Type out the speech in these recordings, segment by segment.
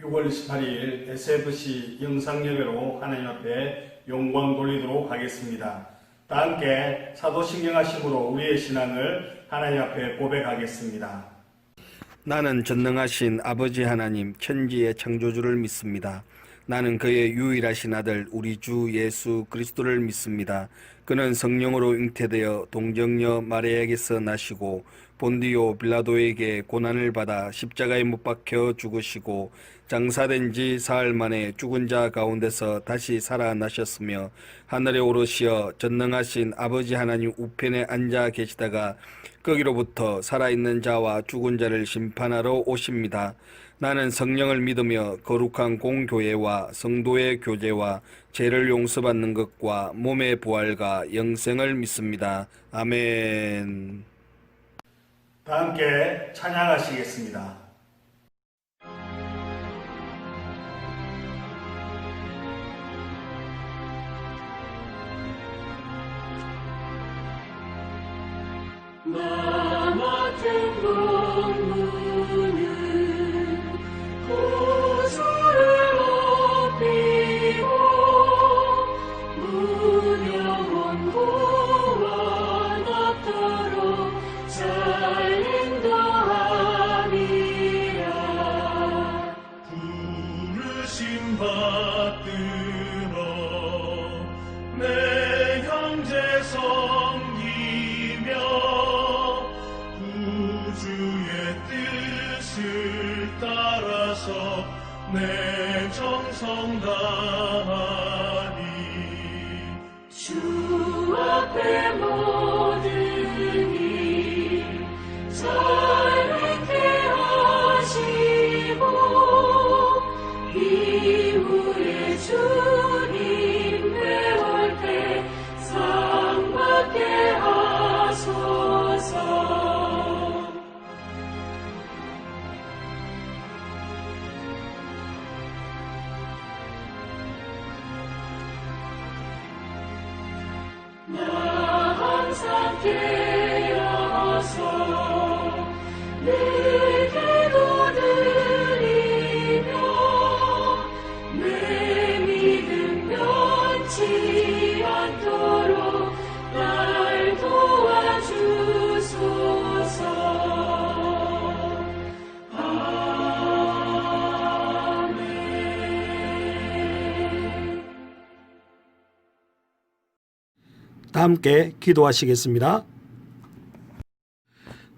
6월 18일 SFC 영상예배로 하나님 앞에 영광 돌리도록 하겠습니다. 다 함께 사도신경하심으로 우리의 신앙을 하나님 앞에 고백하겠습니다. 나는 전능하신 아버지 하나님 천지의 창조주를 믿습니다. 나는 그의 유일하신 아들 우리 주 예수 그리스도를 믿습니다. 그는 성령으로 잉태되어 동정녀 마리아에게서 나시고 본디오 빌라도에게 고난을 받아 십자가에 못 박혀 죽으시고 장사된 지 사흘 만에 죽은 자 가운데서 다시 살아나셨으며 하늘에 오르시어 전능하신 아버지 하나님 우편에 앉아 계시다가 거기로부터 살아있는 자와 죽은 자를 심판하러 오십니다. 나는 성령을 믿으며 거룩한 공교회와 성도의 교제와 죄를 용서받는 것과 몸의 부활과 영생을 믿습니다. 아멘. 다 함께 찬양하시겠습니다. 나 같은 동무는 구주를 높이고 무명한 구원 앞도록 잘 인도하리라. 부르심 받들어 내 형제 섬기며 구주의 뜻을 따라서 내 정성 다하리. 주 앞에 모든 일 자유케 하시고 이후에 주님 배울 때 상 받게 하소서. 나 항상 깨어서 늘 기도드리며 내 믿음 변치 않도록 날 도와주소서. 아멘. 다 함께 기도하시겠습니다.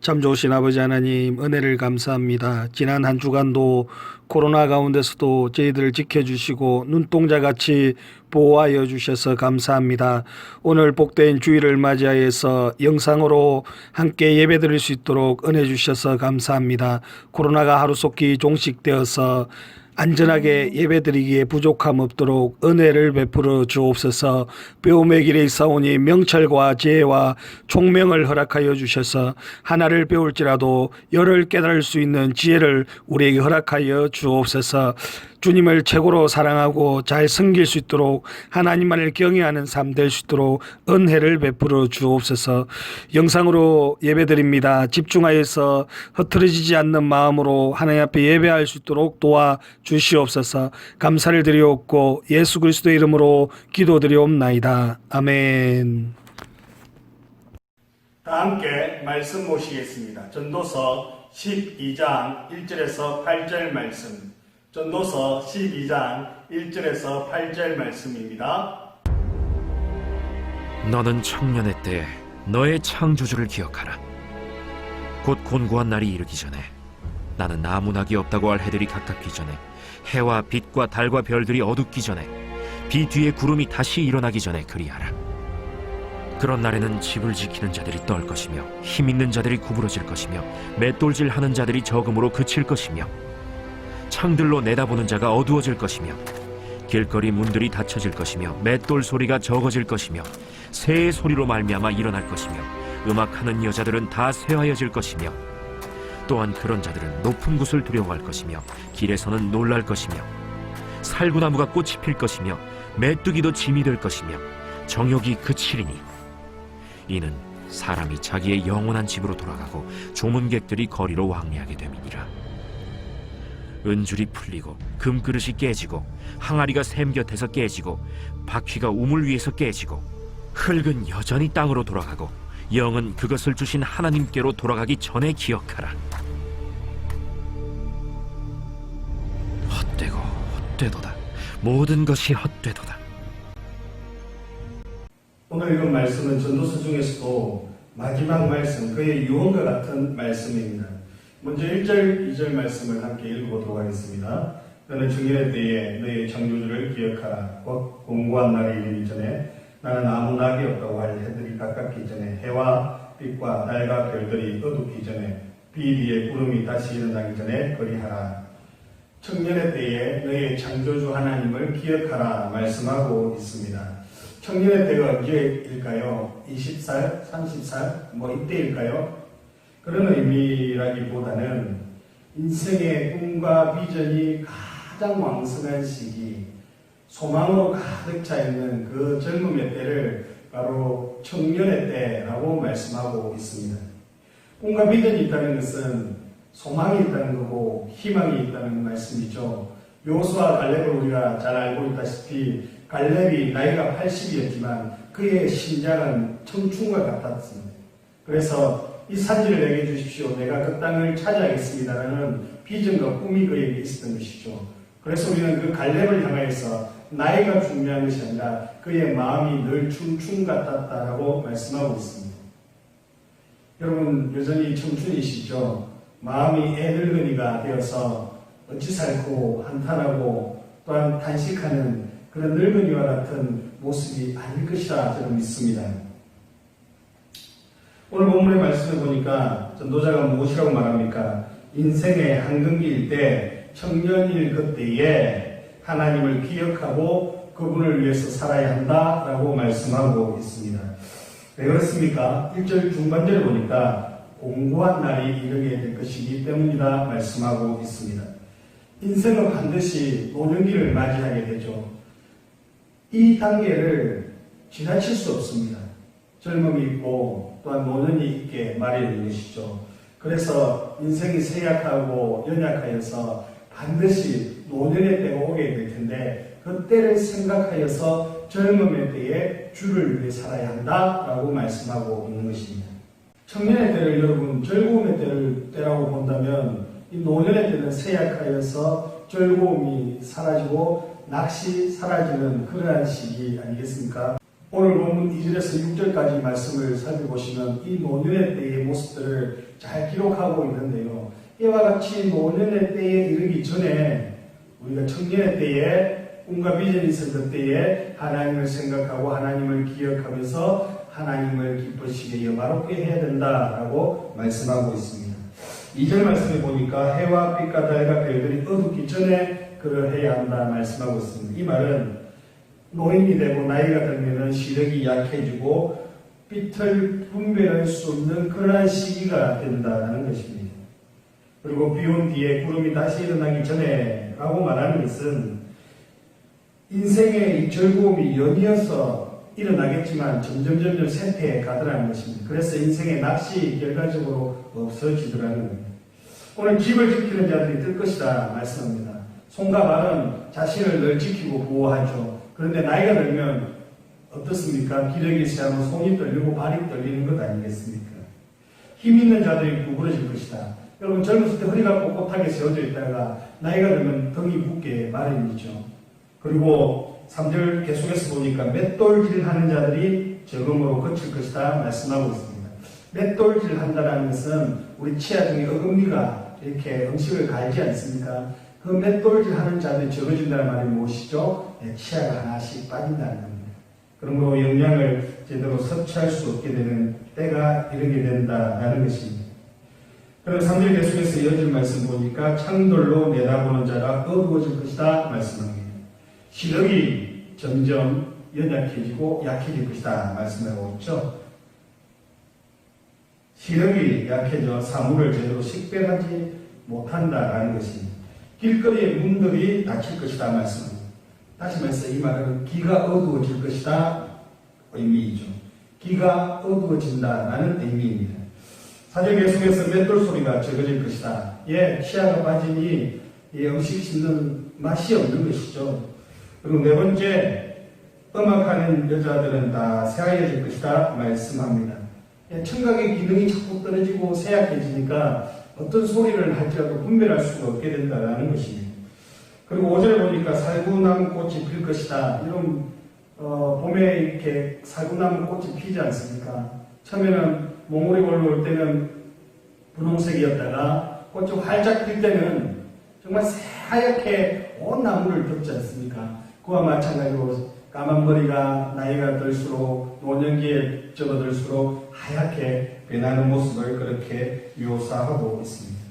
참 좋으신 아버지 하나님 은혜를 감사합니다. 지난 한 주간도 코로나 가운데서도 저희들을 지켜주시고 눈동자같이 보호하여 주셔서 감사합니다. 오늘 복된 주일을 맞이하여서 영상으로 함께 예배드릴 수 있도록 은혜 주셔서 감사합니다. 코로나가 하루속히 종식되어서 안전하게 예배드리기에 부족함 없도록 은혜를 베풀어 주옵소서. 배움의 길에 있사오니 명철과 지혜와 총명을 허락하여 주셔서 하나를 배울지라도 열을 깨달을 수 있는 지혜를 우리에게 허락하여 주옵소서. 주님을 최고로 사랑하고 잘 섬길 수 있도록 하나님만을 경외하는 삶 될 수 있도록 은혜를 베풀어 주옵소서. 영상으로 예배드립니다. 집중하여서 흐트러지지 않는 마음으로 하나님 앞에 예배할 수 있도록 도와 주시옵소서. 감사를 드리옵고 예수 그리스도의 이름으로 기도드리옵나이다. 아멘. 다 함께 말씀 보시겠습니다. 전도서 12장 1절에서 8절 말씀. 전도서 12장 1절에서 8절 말씀입니다. 너는 청년의 때 너의 창조주를 기억하라. 곧 곤고한 날이 이르기 전에 나는 나무나기 없다고 할 해들이 가깝기 전에 해와 빛과 달과 별들이 어둡기 전에 비 뒤에 구름이 다시 일어나기 전에 그리하라. 그런 날에는 집을 지키는 자들이 떨 것이며 힘 있는 자들이 구부러질 것이며 맷돌질하는 자들이 적음으로 그칠 것이며 창들로 내다보는 자가 어두워질 것이며 길거리 문들이 닫혀질 것이며 맷돌 소리가 적어질 것이며 새의 소리로 말미암아 일어날 것이며 음악하는 여자들은 다 쇠하여질 것이며 또한 그런 자들은 높은 곳을 두려워할 것이며 길에서는 놀랄 것이며 살구나무가 꽃이 필 것이며 메뚜기도 짐이 될 것이며 정욕이 그치리니 이는 사람이 자기의 영원한 집으로 돌아가고 조문객들이 거리로 왕래하게 됨이니라. 은줄이 풀리고 금그릇이 깨지고 항아리가 샘 곁에서 깨지고 바퀴가 우물 위에서 깨지고 흙은 여전히 땅으로 돌아가고 영은 그것을 주신 하나님께로 돌아가기 전에 기억하라. 헛되고 헛되도다. 모든 것이 헛되도다. 오늘 읽은 말씀은 전도서 중에서도 마지막 말씀, 그의 유언과 같은 말씀입니다. 먼저 1절, 2절 말씀을 함께 읽어보도록 하겠습니다. 너는 청년의 때에 너의 창조주를 기억하라. 곧 공고한 날이 이르기 전에 나는 아무 낙이 없다고 할 해들이 가깝기 전에 해와 빛과 달과 별들이 어둡기 전에 비 위에 구름이 다시 일어나기 전에 그리하라. 청년의 때에 너의 창조주 하나님을 기억하라 말씀하고 있습니다. 청년의 때가 언제일까요? 20살? 30살? 이때일까요? 그런 의미라기보다는 인생의 꿈과 비전이 가장 왕성한 시기, 소망으로 가득 차 있는 그 젊음의 때를 바로 청년의 때라고 말씀하고 있습니다. 꿈과 비전이 있다는 것은 소망이 있다는 거고 희망이 있다는 말씀이죠. 여호수아 갈렙을 우리가 잘 알고 있다시피 갈렙이 나이가 80이었지만 그의 심장은 청춘과 같았습니다. 그래서 이 산지를 내게 주십시오. 내가 그 땅을 차지하겠습니다라는 비전과 꿈이 그에게 있었던 것이죠. 그래서 우리는 그 갈렙을 향하여서 나이가 중요한 것이 아니라 그의 마음이 늘 청춘 같았다라고 말씀하고 있습니다. 여러분 여전히 청춘이시죠? 마음이 애늙은이가 되어서 어찌 살고 한탄하고 또한 탄식하는 그런 늙은이와 같은 모습이 아닐 것이라 저는 믿습니다. 오늘 본문의 말씀을 보니까 전도자가 무엇이라고 말합니까? 인생의 한경기일 때 청년일 그때에 하나님을 기억하고 그분을 위해서 살아야 한다라고 말씀하고 있습니다. 왜 그렇습니까? 1절 중반절을 보니까 공고한 날이 이르게 될 것이기 때문이다 말씀하고 있습니다. 인생은 반드시 노년기를 맞이하게 되죠. 이 단계를 지나칠 수 없습니다. 젊음이 있고 또한 노년이 있게 마련인 것이죠. 그래서 인생이 쇠약하고 연약하여서 반드시 노년의 때가 오게 될 텐데 그 때를 생각하여서 젊음의 때에 주를 위해 살아야 한다라고 말씀하고 있는 것입니다. 청년의 때를 여러분 즐거움의 때라고 본다면 이 노년의 때는 쇠약하여서 즐거움이 사라지고 낙시 사라지는 그러한 시기 아니겠습니까? 오늘 본문 2절에서 6절까지 말씀을 살펴보시면 이 노년의 때의 모습들을 잘 기록하고 있는데요. 이와 같이 노년의 때에 이르기 전에 우리가 청년의 때에 꿈과 비전이 있었던 때에 하나님을 생각하고 하나님을 기억하면서 하나님을 기쁘시게 영화롭게 해야 된다라고 말씀하고 있습니다. 2절 말씀에 보니까 해와 빛과 달과 별들이 어둡기 전에 그러해야 한다 말씀하고 있습니다. 이 말은 노인이 되고 나이가 들면 시력이 약해지고 빛을 분별할 수 없는 그러한 시기가 된다는 것입니다. 그리고 비온 뒤에 구름이 다시 일어나기 전에 라고 말하는 것은 인생의 이 즐거움이 연이어서 일어나겠지만 점점 쇠퇴해 가더라는 것입니다. 그래서 인생의 낚시 결과적으로 없어지더라는 겁니다. 오늘 집을 지키는 자들이 뜰 것이다 말씀합니다. 손과 발은 자신을 늘 지키고 보호하죠. 그런데 나이가 들면 어떻습니까? 기력이 세하면 손이 떨리고 발이 떨리는 것 아니겠습니까? 힘 있는 자들이 구부러질 것이다. 여러분 젊었을 때 허리가 꼿꼿하게 세워져 있다가 나이가 들면 등이 붓게 마련이죠. 그리고 3절 계속해서 보니까 맷돌질 하는 자들이 적음으로 거칠 것이다 말씀하고 있습니다. 맷돌질 한다는 것은 우리 치아 중에 어금니가 이렇게 음식을 갈지 않습니까? 그 맷돌질 하는 자들이 적어진다는 말이 무엇이죠? 치아가 하나씩 빠진다는 겁니다. 그러므로 영양을 제대로 섭취할 수 없게 되는 때가 이르게 된다는 것입니다. 그럼 3절 계속해서 이어질 말씀 보니까 창돌로 내다보는 자가 어두워질 것이다 말씀합니다. 시력이 점점 연약해지고 약해질 것이다 말씀하고 있죠. 시력이 약해져 사물을 제대로 식별하지 못한다라는 것입니다. 길거리의 문들이 닫힐 것이다 말씀합니다. 다시 말해서 이 말은 기가 어두워질 것이다 의미이죠. 기가 어두워진다라는 의미입니다. 4절 계속해서 맷돌 소리가 적어질 것이다. 치아가 빠지니 이 음식 씹는 맛이 없는 것이죠. 그리고 네 번째, 음악하는 여자들은 다 새하얘질 것이다 말씀합니다. 청각의 기능이 자꾸 떨어지고 쇠약해지니까 어떤 소리를 할지라도 분별할 수가 없게 된다는 것입니다. 그리고 5절에 보니까 살구나무 꽃이 필 것이다. 이런 봄에 이렇게 살구나무 꽃이 피지 않습니까? 처음에는 몽골이 올라올 때는 분홍색이었다가 꽃이 활짝 필 때는 정말 새하얗게 온 나무를 덮지 않습니까? 그와 마찬가지로 까만 머리가 나이가 들수록 노년기에 접어들수록 하얗게 변하는 모습을 그렇게 묘사하고 있습니다.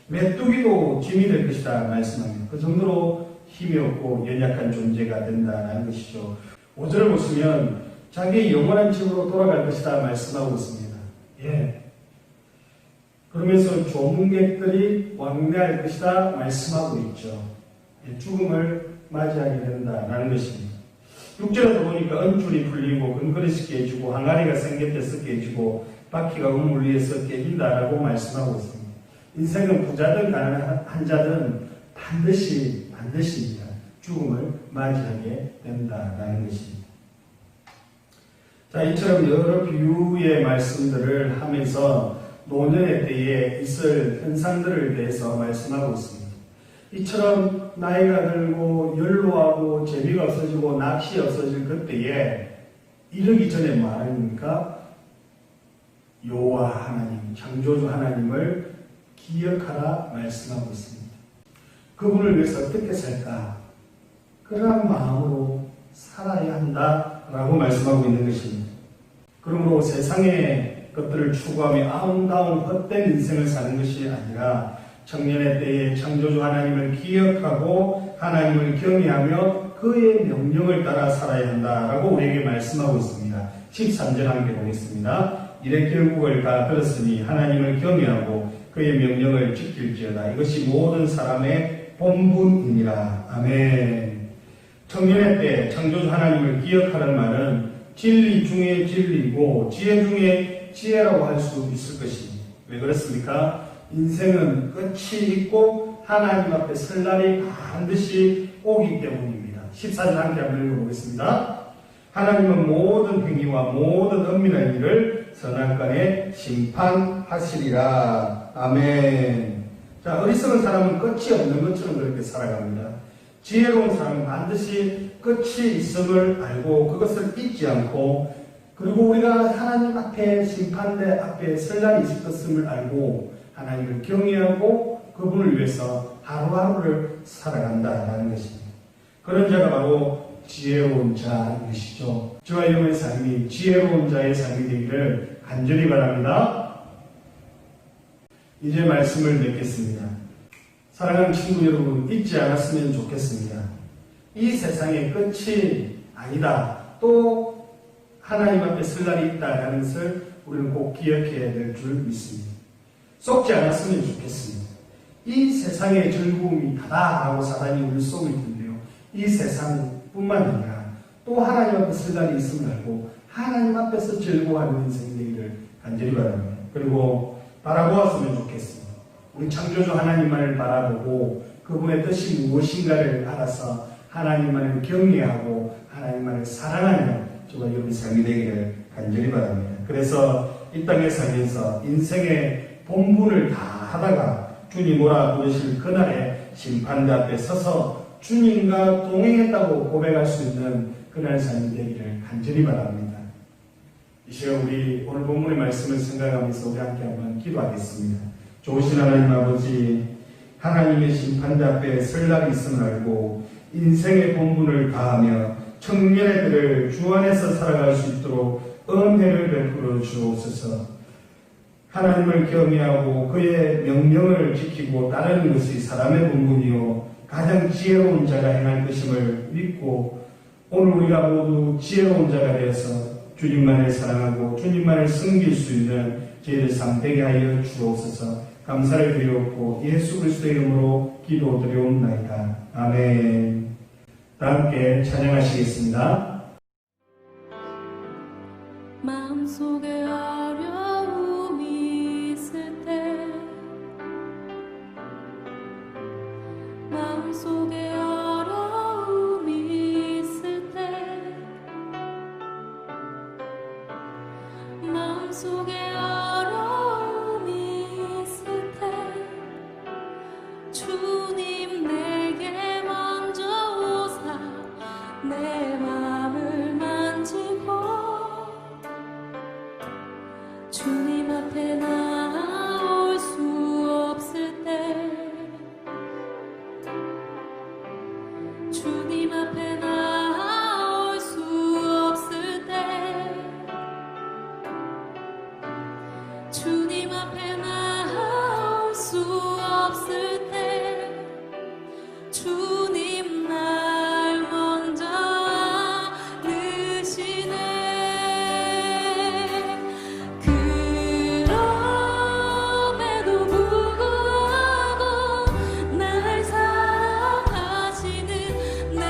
메뚜기도 짐이 될 것이다 말씀합니다. 그 정도로 힘이 없고 연약한 존재가 된다는 것이죠. 5절을 보시면 자기의 영원한 집으로 돌아갈 것이다 말씀하고 있습니다. 예. 그러면서 조문객들이 왕래할 것이다 말씀하고 있죠. 예, 죽음을 맞이하게 된다는 것입니다. 6절에도 보니까 은줄이 풀리고 근거리스 깨지고 항아리가 생겼대서 깨지고 바퀴가 우물 위에서 깨진다라고 말씀하고 있습니다. 인생은 부자든 가난한 자든 반드시 죽음을 맞이하게 된다라는 것입니다. 자, 이처럼 여러 비유의 말씀들을 하면서 노년의 때에 있을 현상들을 대해서 말씀하고 있습니다. 이처럼 나이가 들고 연로하고 재미가 없어지고 낚시 없어질 그때에 이르기 전에 뭐 하십니까? 여호와 하나님, 창조주 하나님을 기억하라 말씀하고 있습니다. 그분을 위해서 어떻게 살까? 그러한 마음으로 살아야 한다라고 말씀하고 있는 것입니다. 그러므로 세상의 것들을 추구하며 아름다운 헛된 인생을 사는 것이 아니라 청년의 때에 창조주 하나님을 기억하고 하나님을 경외하며 그의 명령을 따라 살아야 한다라고 우리에게 말씀하고 있습니다. 13절 함께 보겠습니다. 이래 결국을 다 들었으니 하나님을 경외하고 그의 명령을 지킬지어다. 이것이 모든 사람의 본분이니라. 아멘. 청년의 때 창조주 하나님을 기억하는 말은 진리 중에 진리이고 지혜 중에 지혜라고 할 수 있을 것입니다. 왜 그렇습니까? 인생은 끝이 있고 하나님 앞에 설 날이 반드시 오기 때문입니다. 14절 함께 한번 읽어보겠습니다. 하나님은 모든 행위와 모든 은밀한 일을 선악간에 심판하시리라. 아멘. 자, 어리석은 사람은 끝이 없는 것처럼 그렇게 살아갑니다. 지혜로운 사람은 반드시 끝이 있음을 알고 그것을 잊지 않고, 그리고 우리가 하나님 앞에 심판대 앞에 설 날이 있을 것임을 알고 하나님을 경외하고 그분을 위해서 하루하루를 살아간다는 것입니다. 그런 자가 바로 지혜로운 자이시죠. 저와 여러분의 삶이 지혜로운 자의 삶이 되기를 간절히 바랍니다. 이제 말씀을 맺겠습니다. 사랑하는 친구 여러분, 잊지 않았으면 좋겠습니다. 이 세상의 끝이 아니다. 또 하나님 앞에 설 날이 있다는 것을 우리는 꼭 기억해야 될 줄 믿습니다. 속지 않았으면 좋겠습니다. 이 세상의 즐거움이 다다하고 사단이 우리 속을 텐데요. 이 세상뿐만 아니라 또 하나님 앞에 설 날이 있음을 알고 하나님 앞에서 즐거워하는 인생이 되기를 간절히 바랍니다. 그리고 바라보았으면 좋겠습니다. 우리 창조주 하나님만을 바라보고 그분의 뜻이 무엇인가를 알아서 하나님만을 경외하고 하나님만을 사랑하는 저와 여러분의 삶이 되기를 간절히 바랍니다. 그래서 이 땅에 살면서 인생의 본분을 다 하다가 주님 오라 부르실 그날에 심판대 앞에 서서 주님과 동행했다고 고백할 수 있는 그날 삶이 되기를 간절히 바랍니다. 이 시간 우리 오늘 본문의 말씀을 생각하면서 우리 함께 한번 기도하겠습니다. 좋으신 하나님 아버지, 하나님의 심판대 앞에 설 날이 있음을 알고 인생의 본분을 다하며 청년의 들을 주 안에서 살아갈 수 있도록 은혜를 베풀어 주옵소서. 하나님을 경외하고 그의 명령을 지키고 따르는 것이 사람의 본분이요 가장 지혜로운 자가 행할 것임을 믿고 오늘 우리가 모두 지혜로운 자가 되어서 주님만을 사랑하고 주님만을 섬길 수 있는 저희들 삶 되게 하여 주옵소서. 감사를 드리옵고 예수 그리스도의 이름으로 기도드리옵나이다. 아멘. 다 함께 찬양하시겠습니다. 마음속에 어려움이 있을 때 마음속에 어려움이 있을 때 마음속에 어려움이 있을 때 주님 내게 먼저 오사 내 맘을 만지고 주님 앞에 나올 수 없을 때 주님 앞에 나올 수 없을 때 주님 앞에 나올 수 없을 때 주님 날 먼저 안으시네 그럼에도 불구하고 날 사랑하시는 내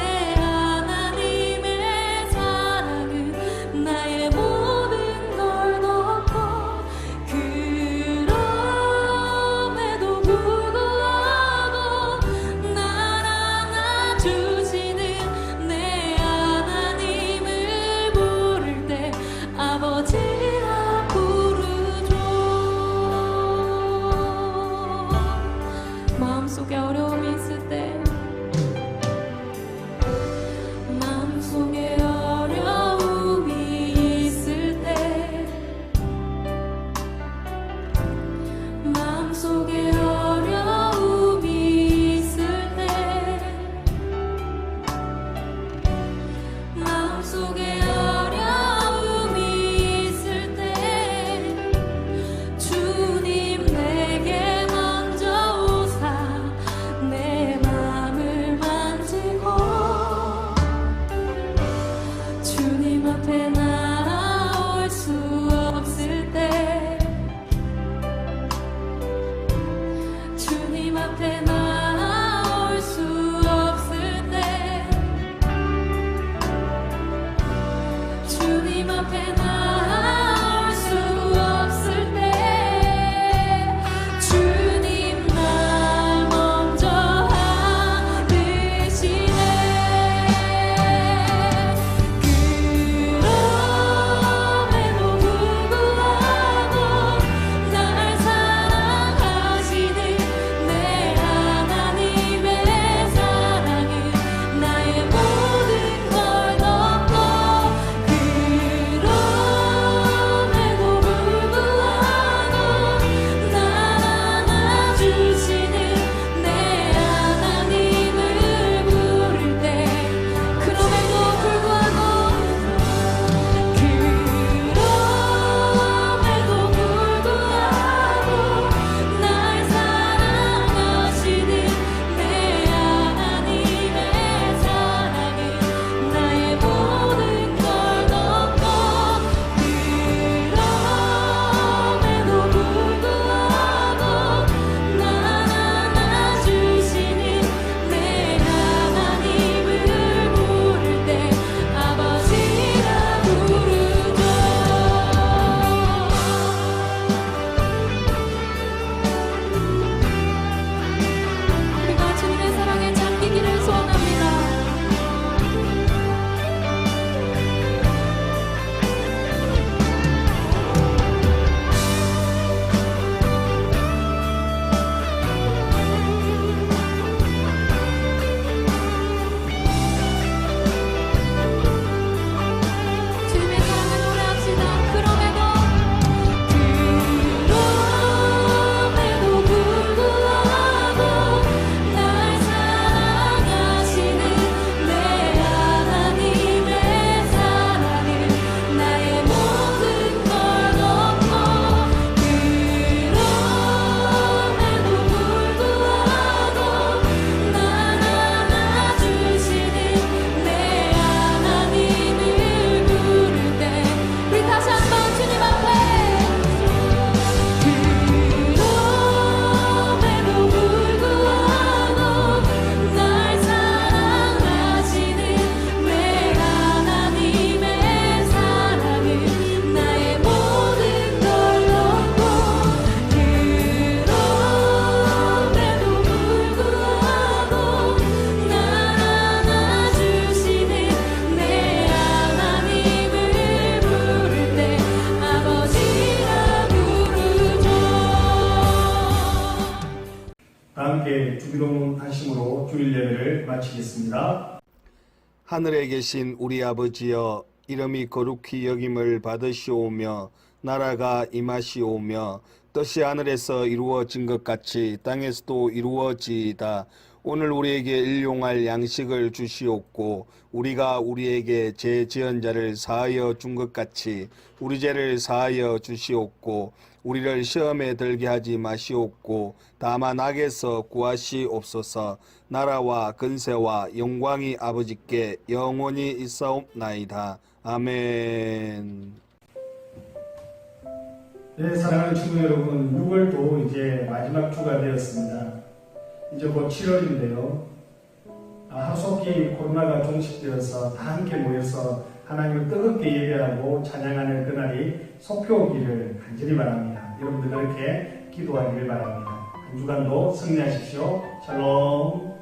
말씀으로 주일 예배를 마치겠습니다. 하늘에 계신 우리 아버지여, 이름이 거룩히 여김을 받으시오며 나라가 임하시오며 뜻이 하늘에서 이루어진 것 같이 땅에서도 이루어지이다. 오늘 우리에게 일용할 양식을 주시옵고 우리가 우리에게 죄 지은 자를 사하여 준 것 같이 우리 죄를 사하여 주시옵고 우리를 시험에 들게 하지 마시옵고 다만 악에서 구하시옵소서. 나라와 근세와 영광이 아버지께 영원히 있사옵나이다. 아멘. 네, 사랑하는 친구 여러분, 6월도 이제 마지막 주가 되었습니다. 이제 곧 7월인데요. 하루속히 코로나가 종식되어서 다 함께 모여서 하나님을 뜨겁게 예배하고 찬양하는 그날이 속히 오기를 간절히 바랍니다. 여러분들 그렇게 기도하기를 바랍니다. 한 주간도 승리하십시오. 샬롬.